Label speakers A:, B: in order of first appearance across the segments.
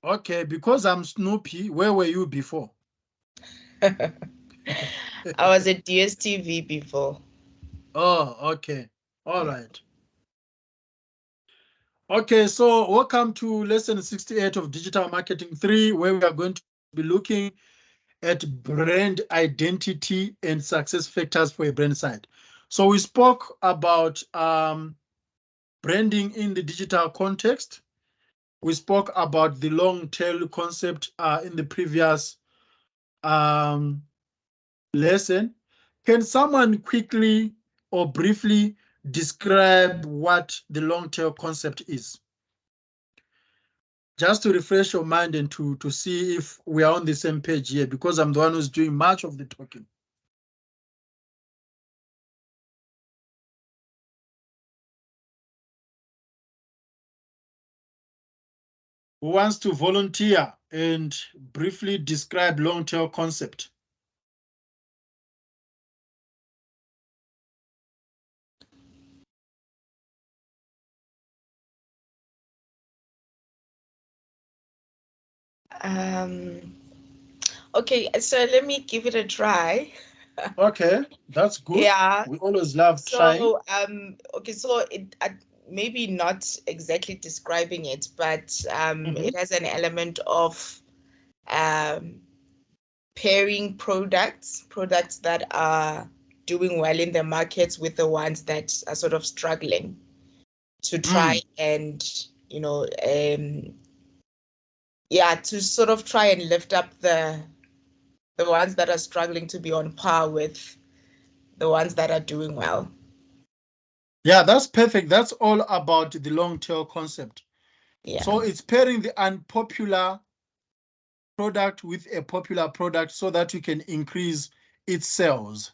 A: Okay, because I'm Snoopy, where were you before?
B: I was at DSTV before.
A: Oh, okay. All right. Okay, so welcome to lesson 68 of Digital Marketing 3, where we are going to be looking at brand identity and success factors for a brand site. So we spoke about branding in the digital context. We spoke about the long tail concept in the previous um, lesson. Can someone quickly or briefly describe what the long tail concept is? Just to refresh your mind and to see if we are on the same page here, because I'm the one who's doing much of the talking. Who wants to volunteer and briefly describe long tail concept?
B: Um, okay, so let me give it a try.
A: Okay, that's good.
B: Yeah.
A: We always love trying.
B: So, okay, so maybe not exactly describing it, but
A: Mhm.
B: it has an element of um, pairing products that are doing well in the markets with the ones that are sort of struggling to try
A: Mm.
B: and, yeah, to sort of try and lift up the ones that are struggling to be on par with the ones that are doing well.
A: Yeah, that's perfect. That's all about the long tail concept.
B: Yeah.
A: So it's pairing the unpopular product with a popular product so that you can increase its sales.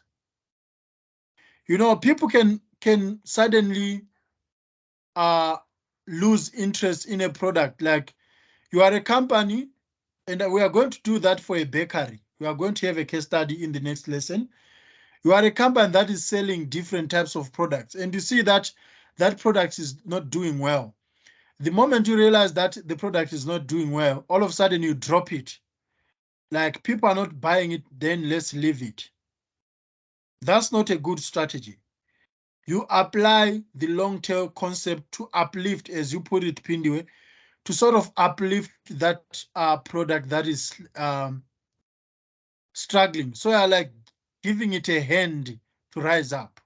A: You know, people can suddenly uh lose interest in a product. Like, you are a company, and we are going to do that for a bakery. We are going to have a case study in the next lesson. You are a company that is selling different types of products, and you see that that product is not doing well. The moment you realize that the product is not doing well, all of a sudden you drop it. Like, people are not buying it, then let's leave it. That's not a good strategy. You apply the long tail concept to uplift, as you put it, Pindiwe, to sort of uplift that product that is struggling. So you're like giving it a hand to rise up.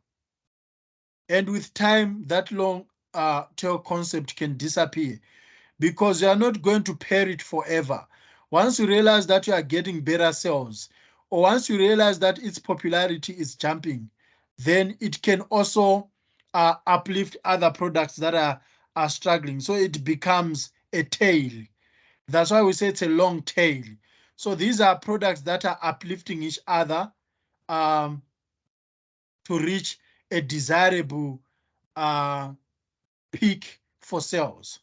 A: And with time, that long tail concept can disappear because you are not going to pair it forever. Once you realize that you are getting better sales, or once you realize that its popularity is jumping, then it can also uplift other products that are struggling. So it becomes a tail. That's why we say it's a long tail. So these are products that are uplifting each other um, to reach a desirable uh, peak for sales.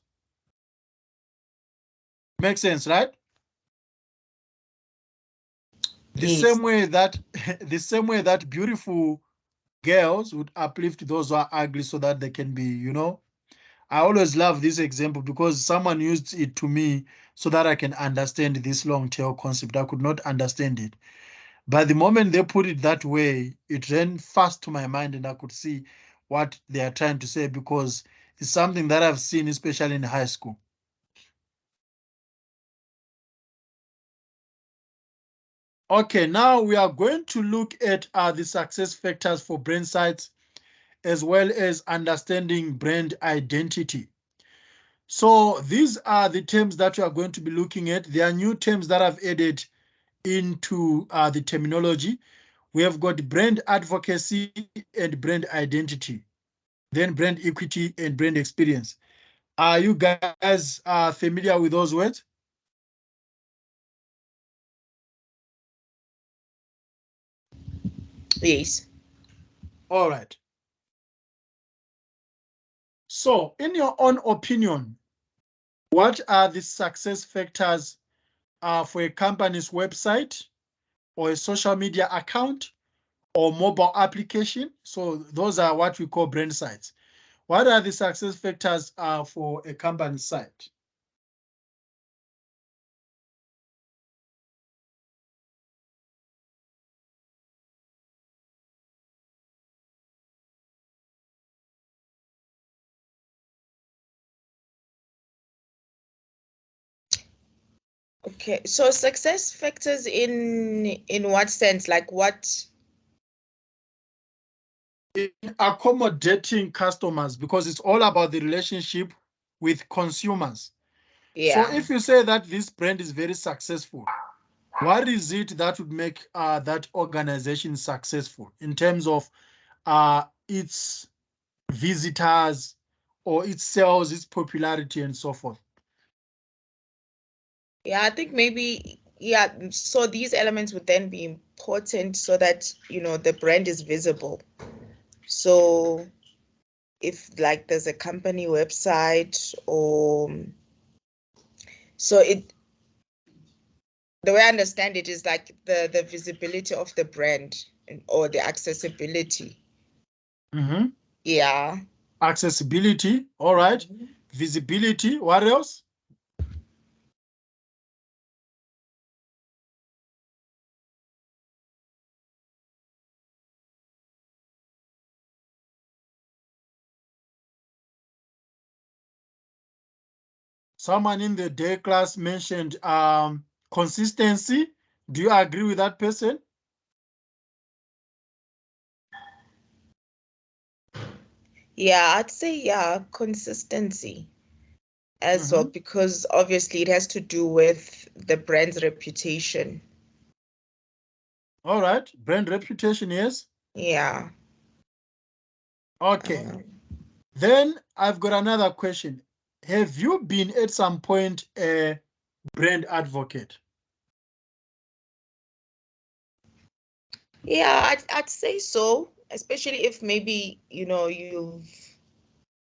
A: Makes sense, right? The
B: Yes.
A: same way that the same way that beautiful girls would uplift those who are ugly so that they can be, I always love this example because someone used it to me so that I can understand this long tail concept. I could not understand it. But the moment they put it that way, it ran fast to my mind and I could see what they are trying to say because it's something that I've seen, especially in high school. Okay, now we are going to look at the success factors for brand sites as well as understanding brand identity. So these are the terms that we are going to be looking at. There are new terms that I've added into the terminology. We have got brand advocacy and brand identity, then brand equity and brand experience. Are you guys familiar with those words?
B: Yes.
A: All right. So, in your own opinion, what are the success factors for a company's website or a social media account or mobile application? So those are what we call brand sites. What are the success factors for a company site?
B: Okay, so success factors in what sense? Like what?
A: In accommodating customers, because it's all about the relationship with consumers. So
B: Yeah.
A: if you say that this brand is very successful, what is it that would make that organization successful in terms of its visitors or its sales, its popularity, and so forth?
B: Yeah, I think maybe, yeah, so these elements would then be important so that, the brand is visible. So if like there's a company website or so the way I understand it is like the visibility of the brand or the accessibility.
A: Mhm.
B: Yeah.
A: Accessibility, all right.
B: Mhm.
A: Visibility, what else? Someone in the day class mentioned consistency. Do you agree with that person?
B: Yeah, I'd say yeah, consistency as well, because obviously it has to do with the brand's reputation.
A: All right. Brand reputation, yes.
B: Yeah.
A: Okay.
B: Um,
A: Then I've got another question. Have you been at some point a brand advocate?
B: yeah, I'd say so, especially if maybe, you've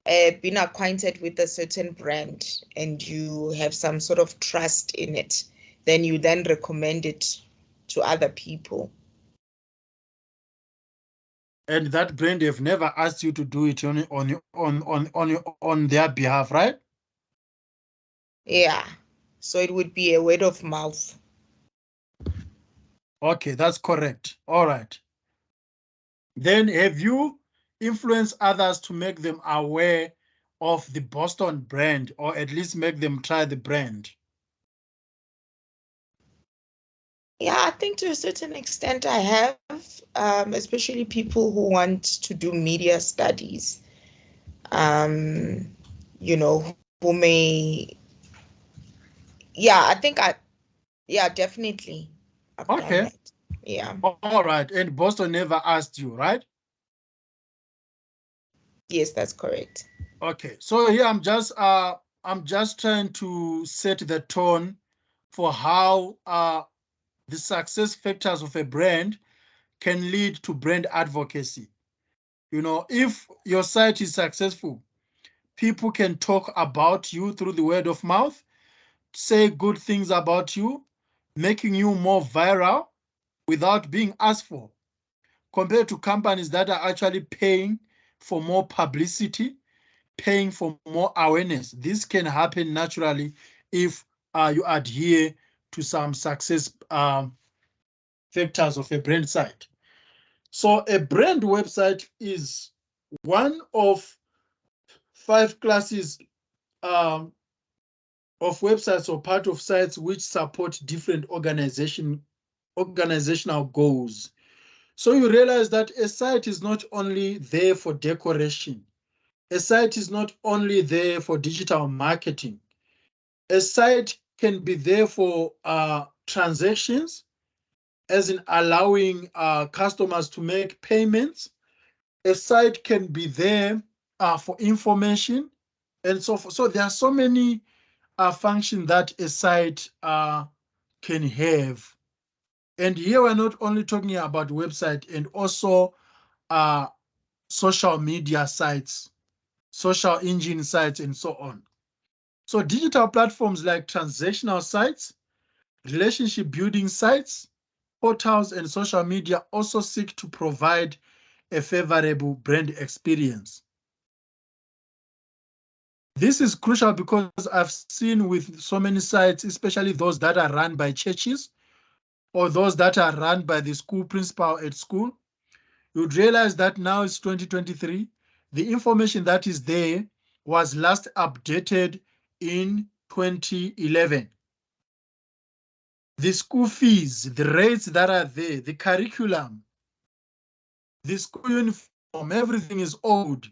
B: been acquainted with a certain brand and you have some sort of trust in it, then you then recommend it to other people.
A: And that brand have never asked you to do it on their behalf, right?
B: Yeah. So it would be a word of mouth.
A: Okay, that's correct. All right. Then have you influenced others to make them aware of the Boston brand, or at least make them try the brand?
B: Yeah, I think to a certain extent I have, especially people who want to do media studies, um, who may, yeah, I think yeah, definitely I've done
A: Okay.
B: that. Yeah.
A: All right. And Boston never asked you, right?
B: Yes, that's correct.
A: Okay. So here I'm just trying to set the tone for how the success factors of a brand can lead to brand advocacy. If your site is successful, people can talk about you through the word of mouth, say good things about you, making you more viral without being asked for, compared to companies that are actually paying for more publicity, paying for more awareness. This can happen naturally if you adhere to some success factors of a brand site. So a brand website is one of 5 classes um, of websites or part of sites which support different organizational goals. So you realize that a site is not only there for decoration, a site is not only there for digital marketing. A site can be there for transactions, as in allowing customers to make payments. A site can be there for information and so forth. So there are so many functions that a site can have. And here we're not only talking about website and also uh, social media sites, social engine sites, and so on. So digital platforms like transactional sites, relationship building sites, portals, and social media also seek to provide a favorable brand experience. This is crucial because I've seen with so many sites, especially those that are run by churches or those that are run by the school principal at school, you'd realize that now it's 2023. The information that is there was last updated in 2011. the school fees, the rates that are there, the curriculum, the school uniform, everything is owed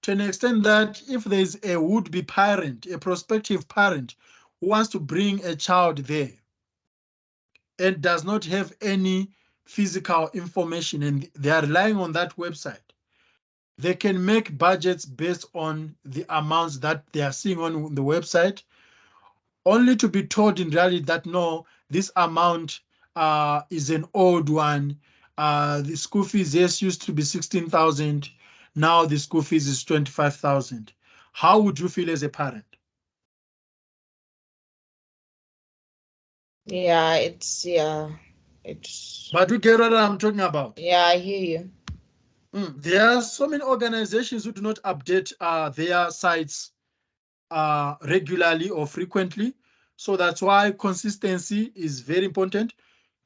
A: to an extent that if there's a would-be parent, a prospective parent who wants to bring a child there and does not have any physical information and they are relying on that website, they can make budgets based on the amounts that they are seeing on the website, only to be told in reality that no, this amount is an old one. The school fees, yes, used to be 16,000. Now the school fees is 25,000. How would you feel as a parent?
B: Yeah, it's
A: But you get what I'm talking about.
B: yeah, I hear you.
A: There are so many organizations who do not update their sites regularly or frequently. So that's why consistency is very important,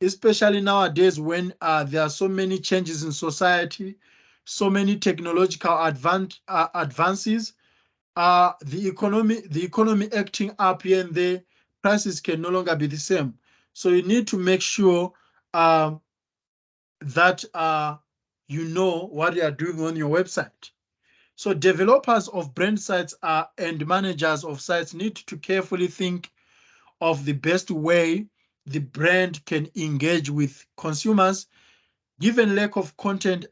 A: especially nowadays when there are so many changes in society, so many technological advances. The economy acting up here and there, prices can no longer be the same. So you need to make sure um, that you know what you are doing on your website. So developers of brand sites and managers of sites need to carefully think of the best way the brand can engage with consumers, given lack of content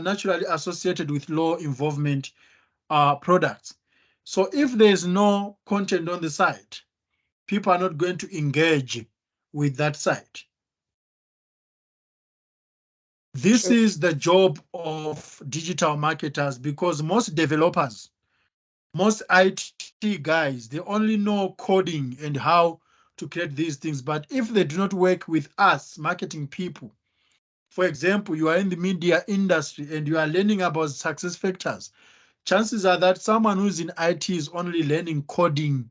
A: naturally associated with low involvement products. So if there is no content on the site, people are not going to engage with that site. This
B: True.
A: is the job of digital marketers because most developers, most IT guys, they only know coding and how to create these things. But if they do not work with us, marketing people, for example, you are in the media industry and you are learning about success factors, chances are that someone who's in IT is only learning coding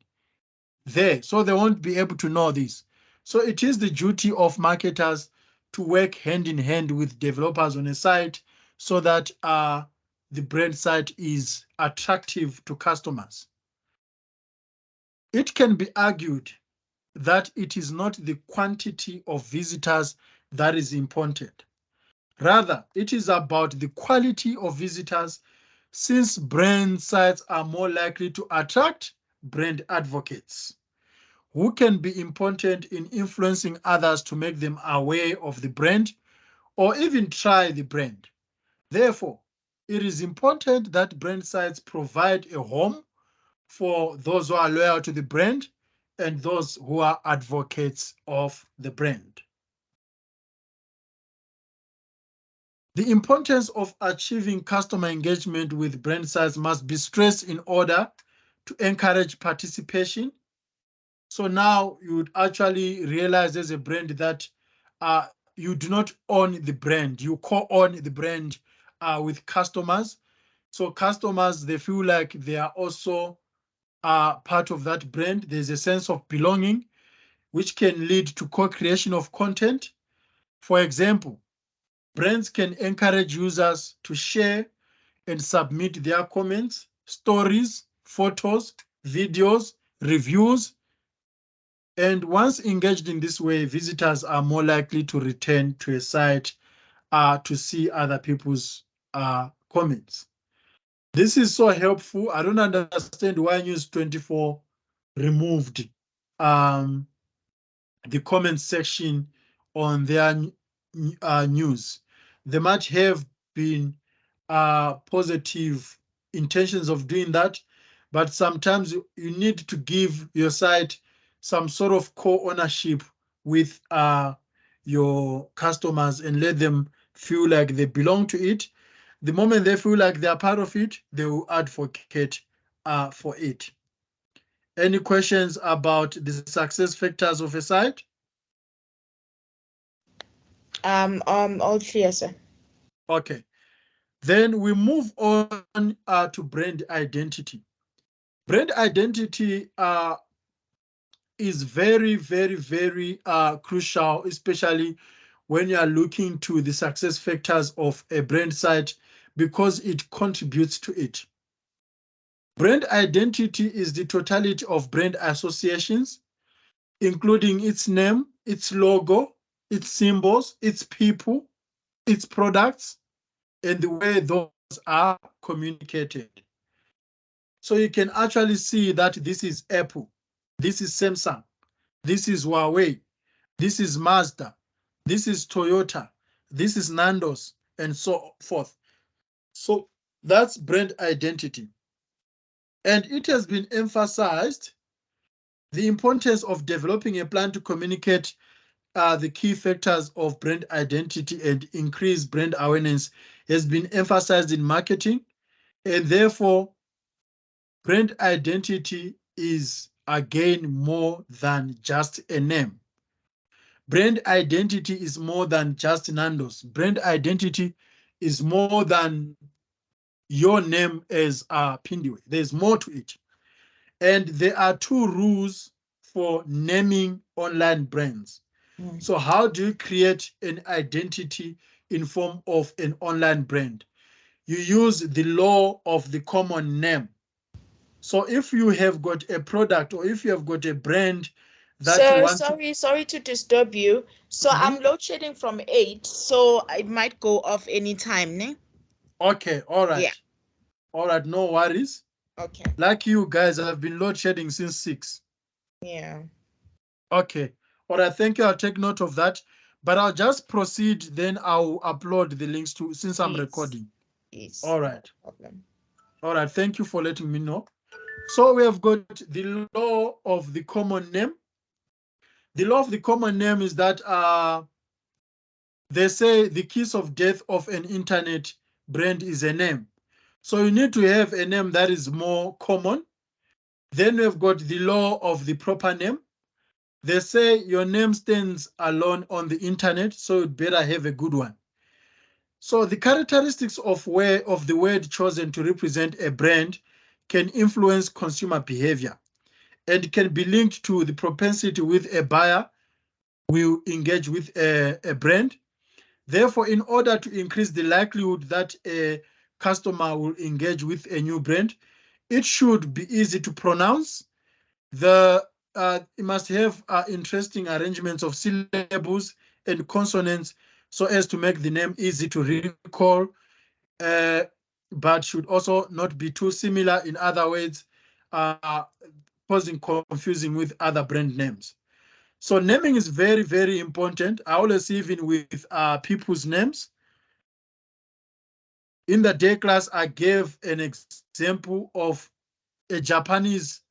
A: there. So they won't be able to know this. So it is the duty of marketers to work hand in hand with developers on a site so that the brand site is attractive to customers. It can be argued that it is not the quantity of visitors that is important. Rather, it is about the quality of visitors, since brand sites are more likely to attract brand advocates who can be important in influencing others to make them aware of the brand or even try the brand. Therefore, it is important that brand sites provide a home for those who are loyal to the brand and those who are advocates of the brand. The importance of achieving customer engagement with brand sites must be stressed in order to encourage participation. So now you would actually realize as a brand that you do not own the brand, you co-own the brand with customers. So customers, they feel like they are also part of that brand. There's a sense of belonging, which can lead to co-creation of content. For example, brands can encourage users to share and submit their comments, stories, photos, videos, reviews. And once engaged in this way, visitors are more likely to return to a site to see other people's comments. This is so helpful. I don't understand why News 24 removed um, the comment section on their news. They might have been positive intentions of doing that, but sometimes you need to give your site some sort of co-ownership with your customers and let them feel like they belong to it. The moment they feel like they are part of it, they will advocate for it. Any questions about the success factors of a site?
B: All clear, sir.
A: Okay. Then we move on to brand identity. Brand identity is very, very, very crucial, especially when you are looking to the success factors of a brand site because it contributes to it. Brand identity is the totality of brand associations. including its name, its logo, its symbols, its people, its products, and the way those are communicated. So you can actually see that this is Apple, this is Samsung, this is Huawei, this is Mazda, this is Toyota, this is Nando's, and so forth. So that's brand identity. And it has been emphasized the importance of developing a plan to communicate the key factors of brand identity and increase brand awareness has been emphasized in marketing. And therefore, brand identity is again more than just a name. Brand identity is more than just Nando's. Brand identity is more than your name as Pindiwe. There's more to it. And there are two rules for naming online brands. So how do you create an identity in form of an online brand? You use the law of the common name. So if you have got a product or if you have got a brand that you
B: Sir,
A: want to...
B: sorry to disturb you. So
A: Mhm.
B: I'm load shedding from 8, so it might go off anytime, ne?
A: Okay, all
B: Yeah.
A: right. All right, no worries.
B: Okay.
A: Like you guys, I've been load shedding since 6.
B: Yeah.
A: Okay. All right, thank you. I'll take note of that. But I'll just proceed, then I'll upload the links to since I'm
B: Please.
A: recording.
B: Yes.
A: All
B: No
A: right.
B: problem.
A: All right, thank you for letting me know. So we have got the law of the common name. The law of the common name is that they say the kiss of death of an internet brand is a name. So you need to have a name that is more common. Then we've got the law of the proper name. They say your name stands alone on the internet, so you'd better have a good one. So the characteristics of the word chosen to represent a brand can influence consumer behavior and can be linked to the propensity with a buyer will engage with a brand. Therefore, in order to increase the likelihood that a customer will engage with a new brand, it should be easy to pronounce. It must have interesting arrangements of syllables and consonants so as to make the name easy to recall, uh, but should also not be too similar in other words, uh, causing confusing with other brand names. So naming is very, very important. I always even with people's names. In the day class, I gave an example of a Japanese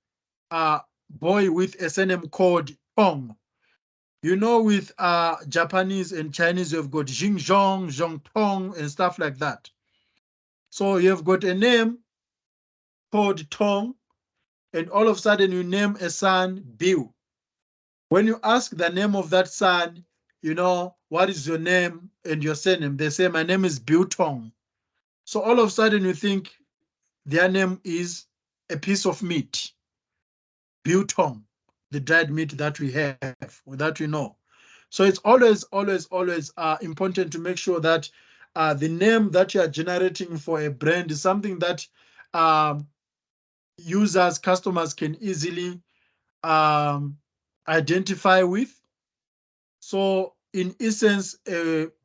A: boy with a surname called Tong. You know, with Japanese and Chinese, you've got Xingzhong, Zhongtong, and stuff like that. So you've got a name called Tong, and all of a sudden you name a son Bill. When you ask the name of that son, what is your name and your surname? They say, my name is Bill Tong. So all of a sudden you think their name is a piece of meat, biltong, the dried meat that we have or that we know. So it's always, always, always important to make sure that the name that you are generating for a brand is something that um, users, customers can easily identify with. So in essence,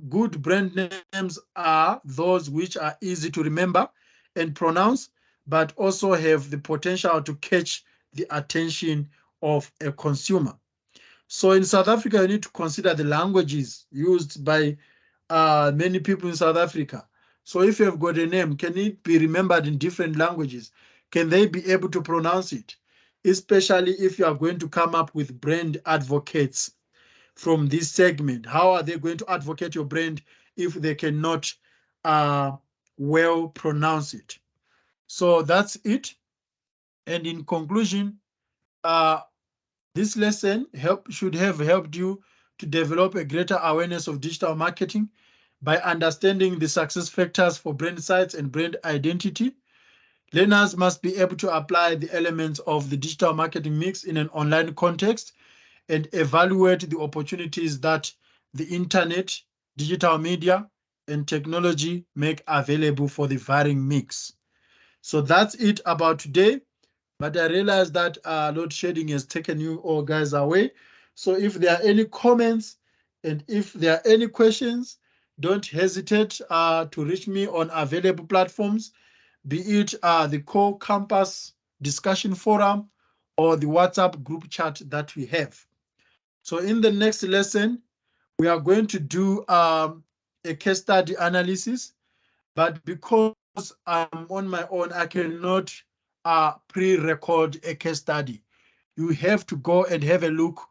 A: good brand names are those which are easy to remember and pronounce, but also have the potential to catch the attention of a consumer. So in South Africa, you need to consider the languages used by many people in South Africa. So if you have got a name, can it be remembered in different languages? Can they be able to pronounce it? Especially if you are going to come up with brand advocates from this segment. How are they going to advocate your brand if they cannot well pronounce it? So that's it. And in conclusion, this lesson should have helped you to develop a greater awareness of digital marketing by understanding the success factors for brand sites and brand identity. Learners must be able to apply the elements of the digital marketing mix in an online context and evaluate the opportunities that the internet, digital media, and technology make available for the varying mix. So that's it about today. But I realize that load shedding has taken you all guys away. So if there are any comments and if there are any questions, don't hesitate to reach me on available platforms, be it the core campus discussion forum or the WhatsApp group chat that we have. So in the next lesson, we are going to do a case study analysis, but because I'm on my own, I cannot pre-record a case study. You have to go and have a look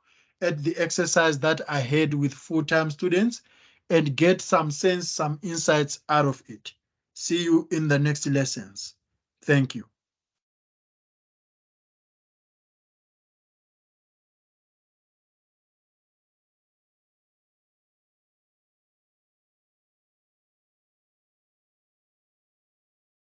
A: at the exercise that I had with full-time students and get some sense, some insights out of it. See you in the next lessons. Thank you.